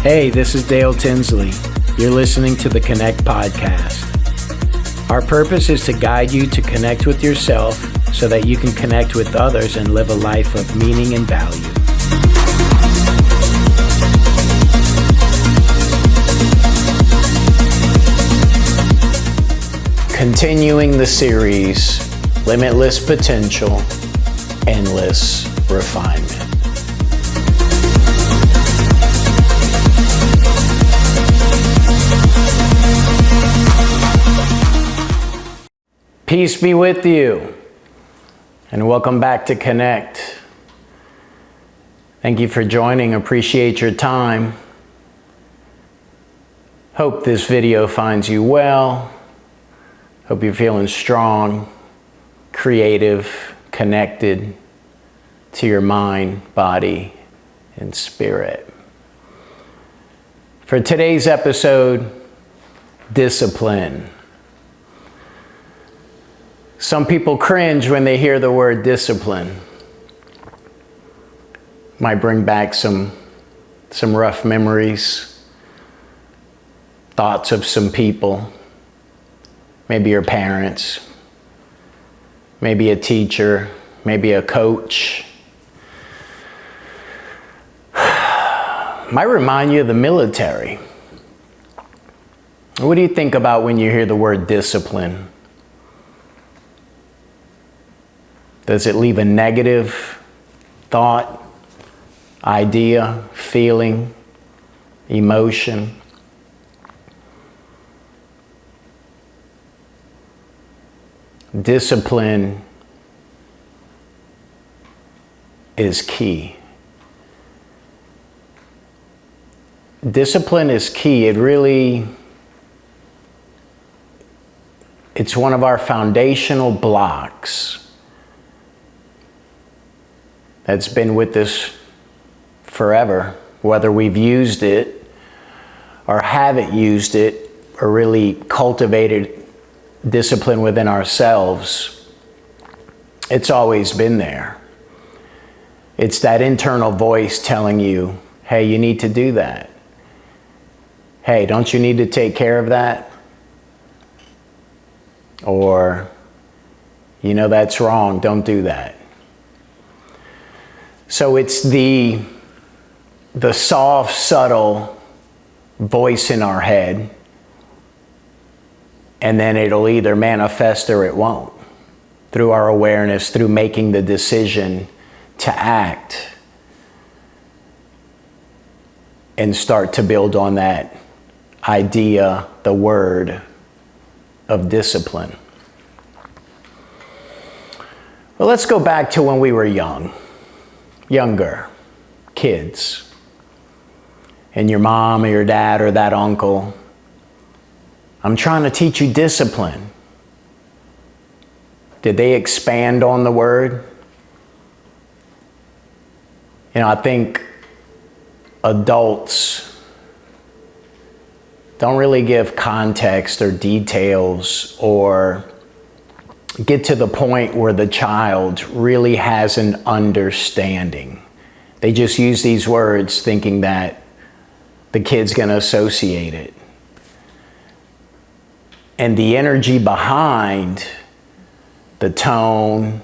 Hey, this is Dale Tinsley. You're listening to the Connect Podcast. Our purpose is to guide you to connect with yourself so that you can connect with others and live a life of meaning and value. Continuing the series, Limitless Potential, Endless Refinement. Peace be with you, and welcome back to Connect. Thank you for joining. Appreciate your time. Hope this video finds you well. Hope you're feeling strong, creative, connected to your mind, body, and spirit. For today's episode, discipline. Some people cringe when they hear the word discipline. Might bring back some rough memories, thoughts of some people, maybe your parents, maybe a teacher, maybe a coach. Might remind you of the military. What do you think about when you hear the word discipline? Does it leave a negative thought, idea, feeling, emotion? Discipline is key. Discipline is key. It's one of our foundational blocks that's been with us forever, whether we've used it or haven't used it or really cultivated discipline within ourselves. It's always been there. It's that internal voice telling you, hey, you need to do that. Hey, don't you need to take care of that? Or, that's wrong, don't do that. So it's the soft, subtle voice in our head, and then it'll either manifest or it won't, through our awareness, through making the decision to act and start to build on that idea, the word of discipline. Well, let's go back to when we were younger, kids, and your mom or your dad or that uncle, I'm trying to teach you discipline. Did they expand on the word? I think adults don't really give context or details or get to the point where the child really has an understanding. They just use these words thinking that the kid's going to associate it. And the energy behind the tone,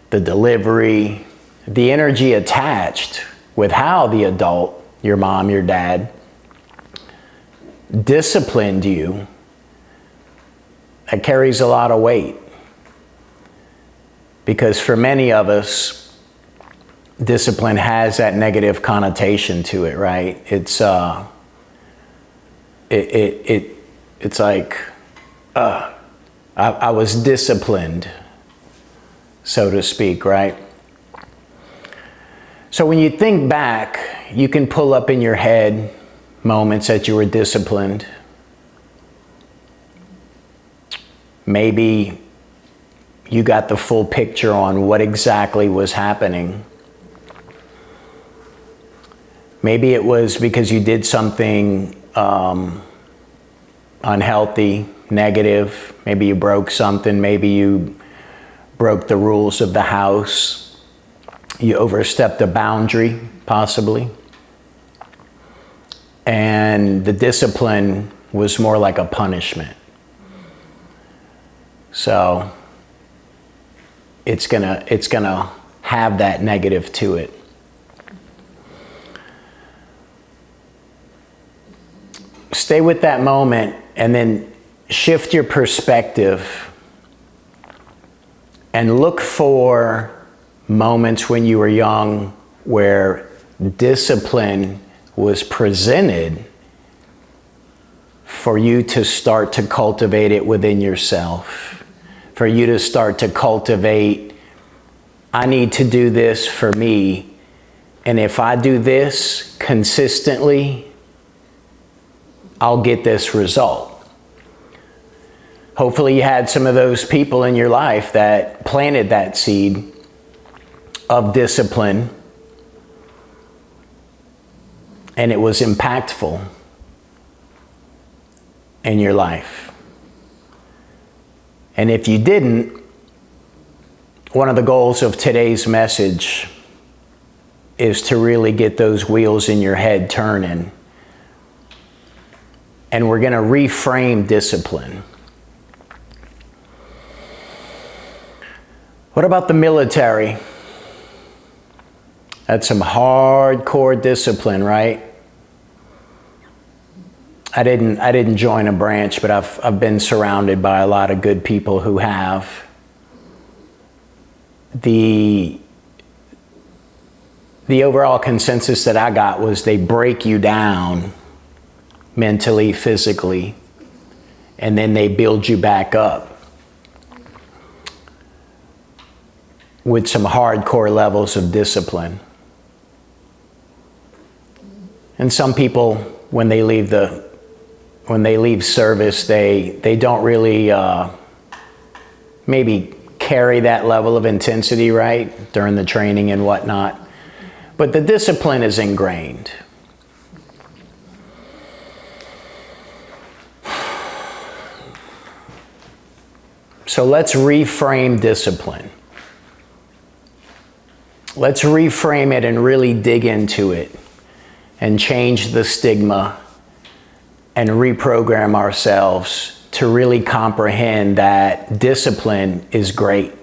the delivery, the energy attached with how the adult, your mom, your dad, disciplined you, that carries a lot of weight. Because for many of us, discipline has that negative connotation to it, right? It's like I was disciplined, so to speak, right? So when you think back, you can pull up in your head moments that you were disciplined. Maybe you got the full picture on what exactly was happening. Maybe it was because you did something unhealthy, negative. Maybe you broke something. Maybe you broke the rules of the house. You overstepped a boundary, possibly. and the discipline was more like a punishment. So it's gonna have that negative to it. Stay with that moment and then shift your perspective and look for moments when you were young where discipline was presented for you to start to cultivate it within yourself, for you to start to cultivate, I need to do this for me, and if I do this consistently, I'll get this result. Hopefully you had some of those people in your life that planted that seed of discipline, and it was impactful in your life. And if you didn't, one of the goals of today's message is to really get those wheels in your head turning. And we're going to reframe discipline. What about the military? That's some hardcore discipline, right? I didn't join a branch, but I've been surrounded by a lot of good people who have. The overall consensus that I got was they break you down mentally, physically, and then they build you back up with some hardcore levels of discipline. And some people, when they leave service, they don't really maybe carry that level of intensity, right, during the training and whatnot. But the discipline is ingrained. So let's reframe discipline. Let's reframe it and really dig into it and change the stigma and reprogram ourselves to really comprehend that discipline is great.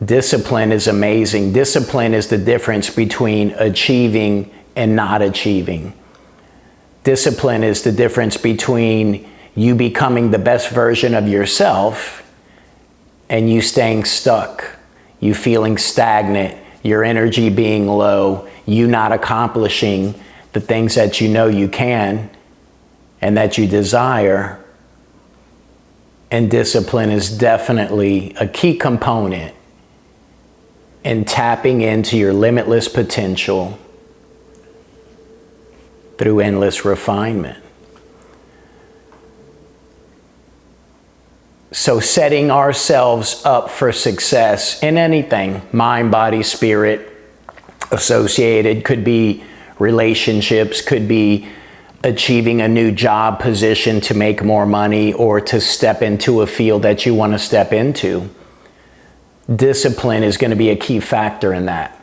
Discipline is amazing. Discipline is the difference between achieving and not achieving. Discipline is the difference between you becoming the best version of yourself and you staying stuck, you feeling stagnant, your energy being low, you not accomplishing the things that you know you can and that you desire. And discipline is definitely a key component in tapping into your limitless potential through endless refinement. So setting ourselves up for success in anything, mind, body, spirit, associated, could be relationships, could be achieving a new job position to make more money or to step into a field that you want to step into. Discipline is going to be a key factor in that.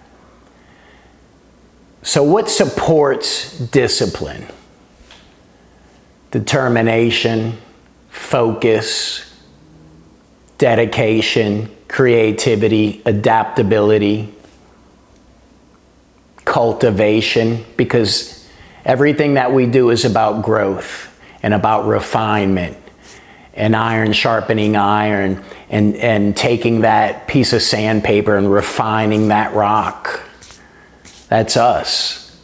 So what supports discipline? Determination, focus, dedication, creativity, adaptability, cultivation, because everything that we do is about growth and about refinement and iron sharpening iron and taking that piece of sandpaper and refining that rock. That's us.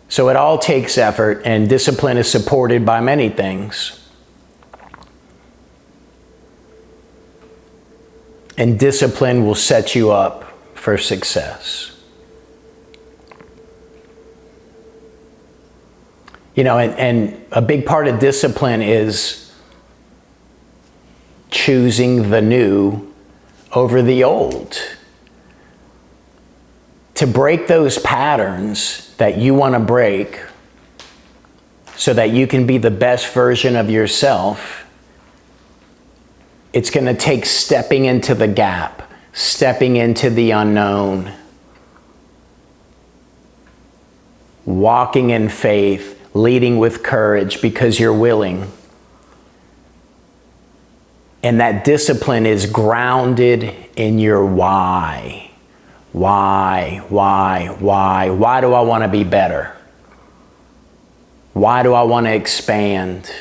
So it all takes effort, and discipline is supported by many things. And discipline will set you up for success. You know, and a big part of discipline is choosing the new over the old. To break those patterns that you want to break so that you can be the best version of yourself, it's going to take stepping into the gap, stepping into the unknown, walking in faith, leading with courage because you're willing. And that discipline is grounded in your why. Why do I want to be better? Why do I want to expand?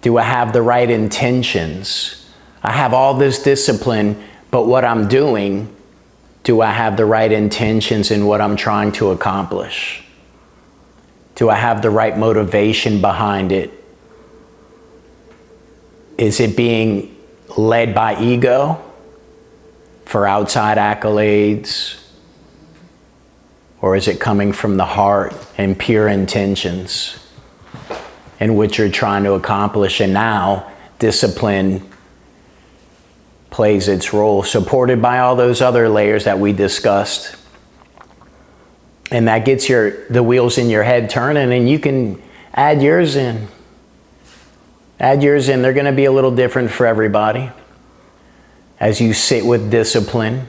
Do I have the right intentions? I have all this discipline, but what I'm doing, do I have the right intentions in what I'm trying to accomplish? Do I have the right motivation behind it? Is it being led by ego for outside accolades? Or is it coming from the heart and pure intentions in which you're trying to accomplish? And now discipline plays its role, supported by all those other layers that we discussed. And that gets the wheels in your head turning, and you can add yours in. Add yours in. They're going to be a little different for everybody. As you sit with discipline,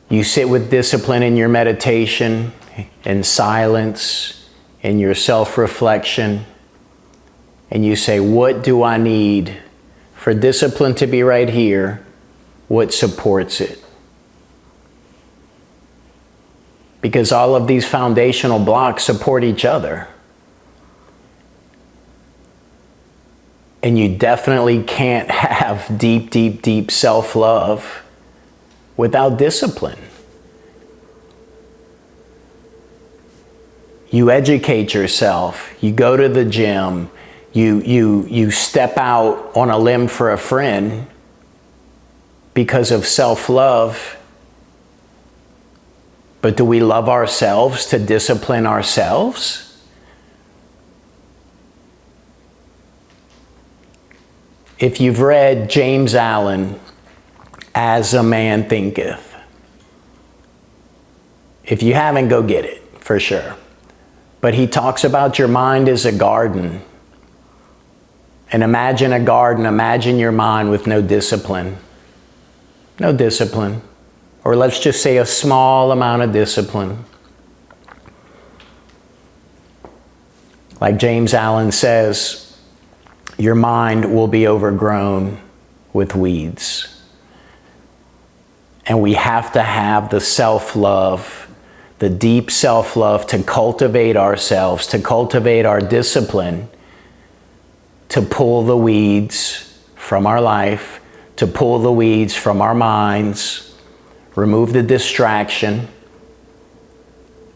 you sit with discipline in your meditation, in silence, in your self-reflection, and you say, what do I need for discipline to be right here? What supports it? Because all of these foundational blocks support each other. And you definitely can't have deep self-love without discipline. You educate yourself. You go to the gym. You step out on a limb for a friend because of self-love. But do we love ourselves to discipline ourselves? If you've read James Allen, As a Man Thinketh, if you haven't, go get it, for sure. But he talks about your mind as a garden. And imagine a garden, imagine your mind with no discipline. No discipline. Or let's just say a small amount of discipline. Like James Allen says, your mind will be overgrown with weeds. And we have to have the self-love, the deep self-love to cultivate ourselves, to cultivate our discipline, to pull the weeds from our life, to pull the weeds from our minds, remove the distraction,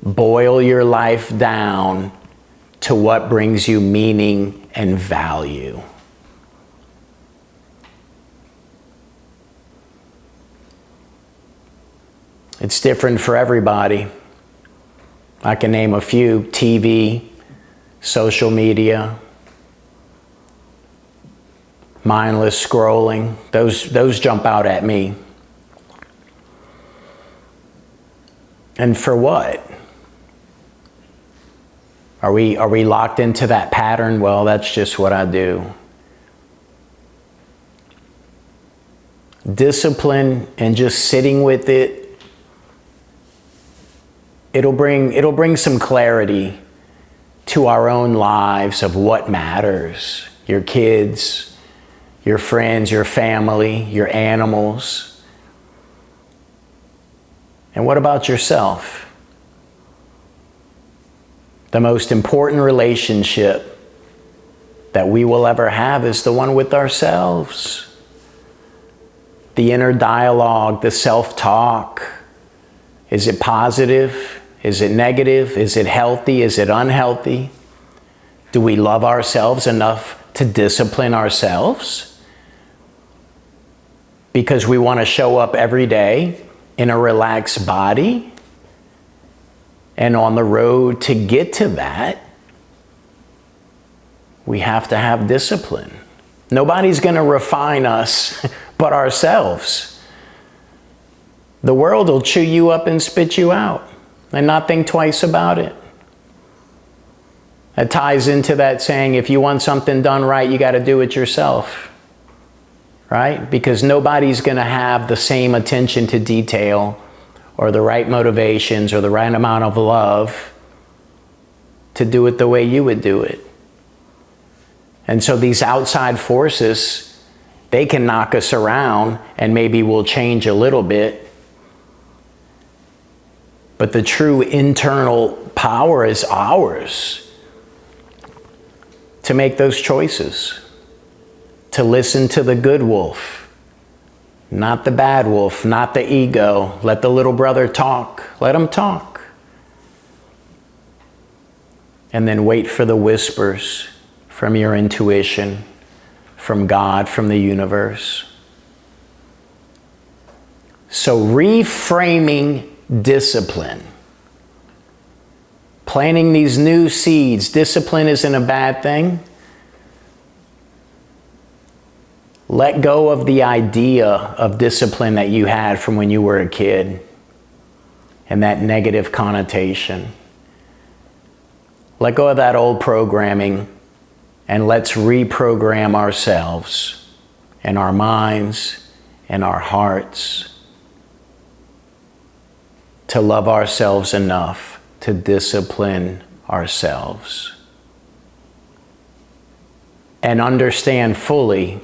boil your life down to what brings you meaning and value. It's different for everybody. I can name a few: TV, social media, mindless scrolling. Those jump out at me. And for what? Are we locked into that pattern? Well, that's just what I do. Discipline and just sitting with it, it'll bring some clarity to our own lives of what matters. Your kids, your friends, your family, your animals. And what about yourself? The most important relationship that we will ever have is the one with ourselves. The inner dialogue, the self-talk. Is it positive? Is it negative? Is it healthy? Is it unhealthy? Do we love ourselves enough to discipline ourselves? Because we want to show up every day in a relaxed body. And on the road to get to that, we have to have discipline. Nobody's going to refine us but ourselves. The world will chew you up and spit you out and not think twice about it. That ties into that saying, if you want something done right, you got to do it yourself. Right? Because nobody's going to have the same attention to detail or the right motivations or the right amount of love to do it the way you would do it. And so these outside forces, they can knock us around and maybe we'll change a little bit. But the true internal power is ours to make those choices, to listen to the good wolf, not the bad wolf, not the ego. Let the little brother talk. Let him talk. And then wait for the whispers from your intuition, from God, from the universe. So reframing discipline. Planting these new seeds. Discipline isn't a bad thing. Let go of the idea of discipline that you had from when you were a kid and that negative connotation. Let go of that old programming and let's reprogram ourselves and our minds and our hearts to love ourselves enough to discipline ourselves and understand fully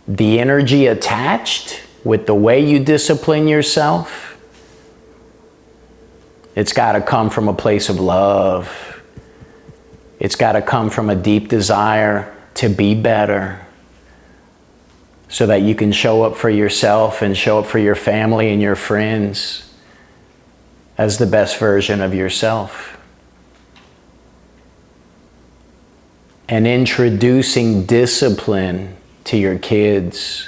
the energy attached with the way you discipline yourself. It's got to come from a place of love. It's got to come from a deep desire to be better so that you can show up for yourself and show up for your family and your friends as the best version of yourself. And introducing discipline to your kids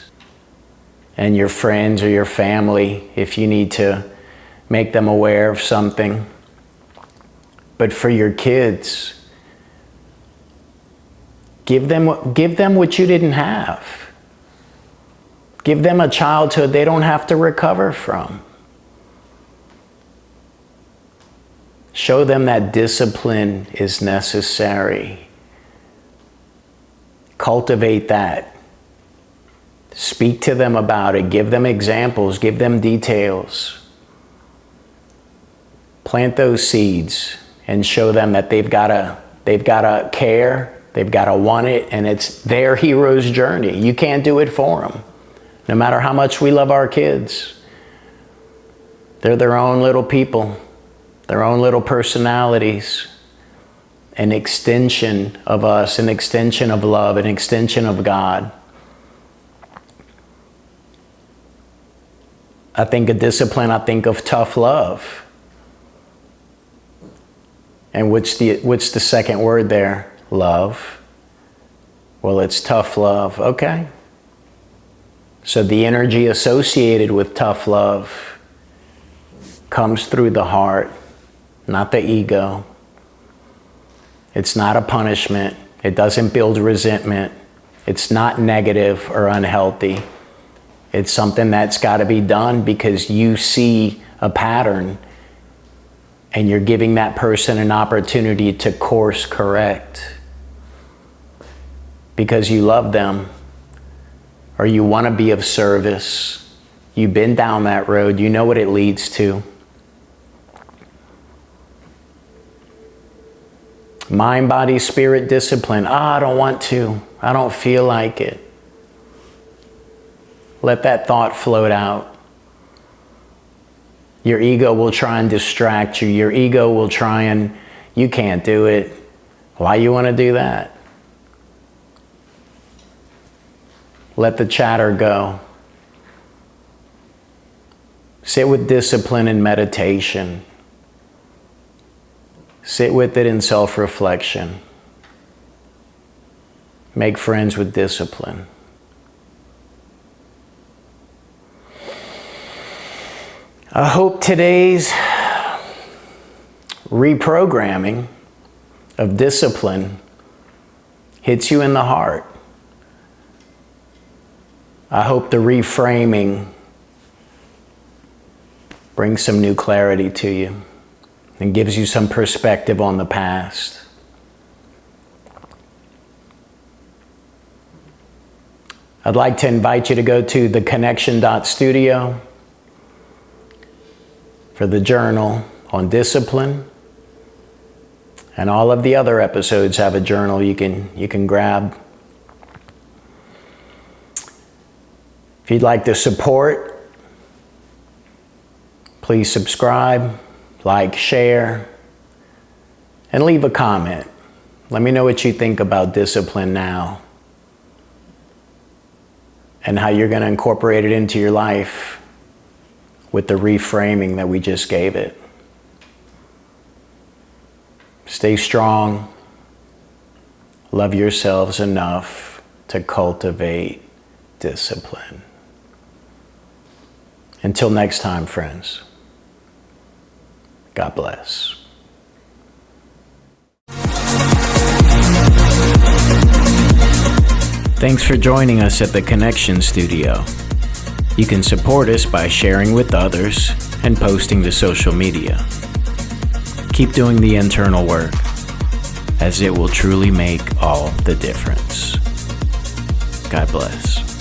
and your friends or your family if you need to make them aware of something. But for your kids, give them what you didn't have. Give them a childhood they don't have to recover from. Show them that discipline is necessary. Cultivate that. Speak to them about it. Give them examples. Give them details. Plant those seeds and show them that they've got to care, they've got to want it, and it's their hero's journey. You can't do it for them. No matter how much we love our kids, they're their own little people, their own little personalities, an extension of us, an extension of love, an extension of God. I think of discipline, I think of tough love. And what's the second word there? Love. Well, it's tough love. Okay. So the energy associated with tough love comes through the heart, not the ego. It's not a punishment. It doesn't build resentment. It's not negative or unhealthy. It's something that's got to be done because you see a pattern and you're giving that person an opportunity to course correct because you love them or you want to be of service. You've been down that road. You know what it leads to. Mind, body, spirit, discipline. I don't want to. I don't feel like it. Let that thought float out. Your ego will try and distract you. Your ego will try and, you can't do it. Why you want to do that? Let the chatter go. Sit with discipline and meditation. Sit with it in self-reflection. Make friends with discipline. I hope today's reprogramming of discipline hits you in the heart. I hope the reframing brings some new clarity to you and gives you some perspective on the past. I'd like to invite you to go to theconnection.studio. for the journal on discipline. And all of the other episodes have a journal you can grab. If you'd like to support, please subscribe, like, share, and leave a comment. Let me know what you think about discipline now and how you're going to incorporate it into your life with the reframing that we just gave it. Stay strong. Love yourselves enough to cultivate discipline. Until next time, friends. God bless. Thanks for joining us at the Connection Studio. You can support us by sharing with others and posting to social media. Keep doing the internal work, as it will truly make all the difference. God bless.